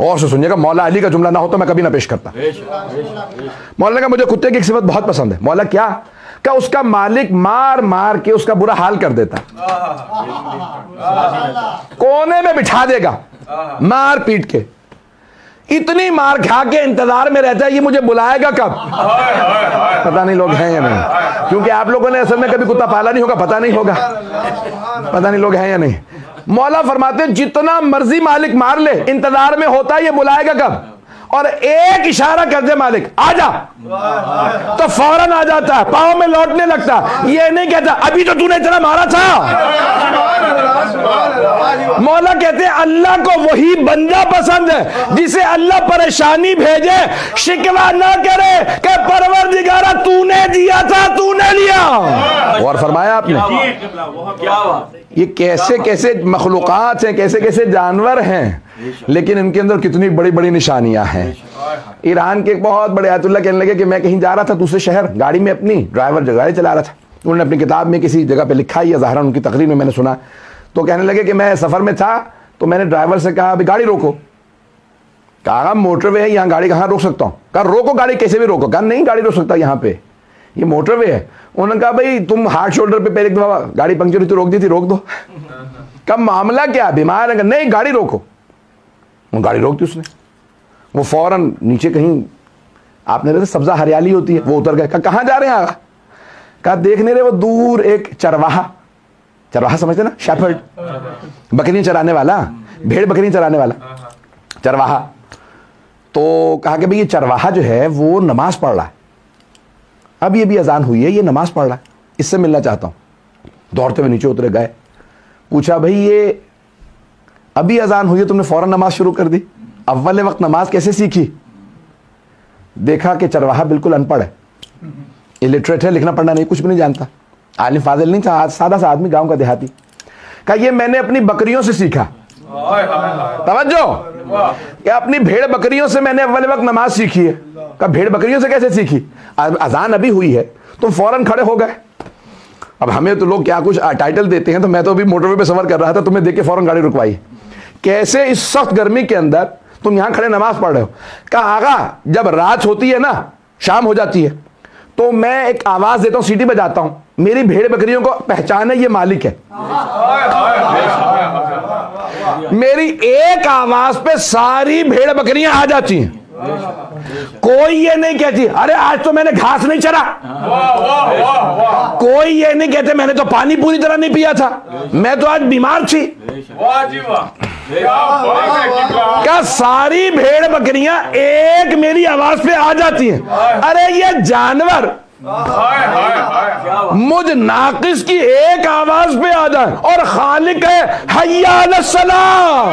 اور سے سنیے گا، مولا علی کا جملہ نہ ہو تو میں کبھی نہ پیش کرتا. مولا نے کہا مجھے کتے کی ایک صفت بہت پسند ہے. مولا کیا؟ کہ اس کا مالک مار مار کے اس کا برا حال کر دیتا، کونے میں بٹھا دے گا مار پیٹ کے، اتنی مار کھا کے انتظار میں رہتا ہے یہ مجھے بلائے گا کب. پتہ نہیں لوگ ہیں یا نہیں، کیونکہ آپ لوگوں نے اصل میں کبھی کتا پالا نہیں ہوگا، پتہ نہیں ہوگا، پتہ نہیں لوگ ہیں یا نہیں. مولا فرماتے ہیں جتنا مرضی مالک مار لے انتظار میں ہوتا ہے یہ بلائے گا کب، اور ایک اشارہ کر دے مالک آ جا تو فوراً آ جاتا ہے، پاؤں میں لوٹنے لگتا. یہ نہیں کہتا ابھی تو نے اتنا مارا تھا. مولا کہتے ہیں اللہ کو وہی بندہ پسند ہے جسے اللہ پریشانی بھیجے شکوہ نہ کرے کہ پروردگارہ تو نے دیا تھا تو نے لیا. اور فرمایا آپ نے یہ کیسے کیسے مخلوقات ہیں، کیسے کیسے جانور ہیں، لیکن ان کے اندر کتنی بڑی بڑی نشانیاں ہیں. ایران کے ایک بہت بڑے آیت اللہ کہنے لگے کہ میں کہیں جا رہا تھا دوسرے شہر، گاڑی میں اپنی ڈرائیور جو گاڑی چلا رہا تھا، انہوں نے اپنی کتاب میں کسی جگہ پہ لکھا یا ظاہراً ان کی تقریر میں نے سنا، تو کہنے لگے کہ میں سفر میں تھا تو میں نے ڈرائیور سے کہا ابھی گاڑی روکو. کہا موٹر وے ہے یہاں گاڑی کہاں روک سکتا ہوں؟ کہا روکو گاڑی کیسے بھی روکو. کہا نہیں گاڑی روک سکتا یہاں پہ، یہ موٹر وے ہے. انہوں نے کہا بھائی تم ہارڈ شولڈر پہ پہلے ایک دفعہ گاڑی پنکچر ہوئی تھی روک دی تھی، روک دو. کب معاملہ کیا بیمار ہے؟ نہیں گاڑی روکو. وہ گاڑی روک دی اس نے. وہ فوراً نیچے کہیں آپ نے سبزہ ہریالی ہوتی ہے وہ اتر گئے. کہا کہاں جا رہے ہیں آگا؟ کہا دیکھنے رہے وہ دور ایک چرواہا، چرواہا سمجھتے نا، شیپرڈ، بکریاں چرانے والا، بھیڑ بکریاں چرانے والا چرواہا. تو کہا کہ بھئی یہ چرواہا جو ہے وہ نماز پڑھ رہا ہے، اب یہ بھی اذان ہوئی ہے یہ نماز پڑھ رہا ہے، اس سے ملنا چاہتا ہوں. دوڑتے ہوئے نیچے اترے گئے، پوچھا بھئی یہ ابھی اذان ہوئی ہے تم نے فوراً نماز شروع کر دی، اول وقت نماز کیسے سیکھی؟ دیکھا کہ چرواہا بالکل ان پڑھ ہے، الٹریٹ ہے، لکھنا پڑھنا نہیں، کچھ بھی نہیں جانتا، عالم فاضل نہیں تھا، سادہ سا آدمی گاؤں کا دیہاتی. کہا یہ میں نے اپنی بکریوں سے سیکھا. توجہ، کہ اپنی بھیڑ بکریوں سے میں نے اول وقت نماز سیکھی ہے. کہا بھیڑ بکریوں سے کیسے سیکھی؟ اذان ابھی ہوئی ہے تم فوراً کھڑے ہو گئے. اب ہمیں تو لوگ کیا کچھ ٹائٹل دیتے ہیں، تو میں تو ابھی موٹر وے پہ سفر کر رہا تھا، تمہیں دیکھ کے فوراً گاڑی رکوائی. کیسے اس سخت گرمی کے اندر تم یہاں کھڑے نماز پڑھ رہے ہو؟ کہا آقا جب رات ہوتی ہے نا، شام ہو جاتی ہے، تو میں ایک آواز دیتا ہوں، سیٹی بجاتا ہوں، میری بھیڑ بکریوں کو پہچانے یہ مالک ہے. میری ایک آواز پہ ساری بھیڑ بکریاں آ جاتی ہیں. کوئی یہ نہیں کہتی ارے آج تو میں نے گھاس نہیں چرا، کوئی یہ نہیں کہتے میں نے تو پانی پوری طرح نہیں پیا تھا، میں تو آج بیمار تھی. کیا ساری بھیڑ بکریاں ایک میری آواز پہ آ جاتی ہیں؟ ارے یہ جانور مجھ ناقص کی ایک آواز پہ آ جائیں اور خالق ہے حی علی الصلاۃ.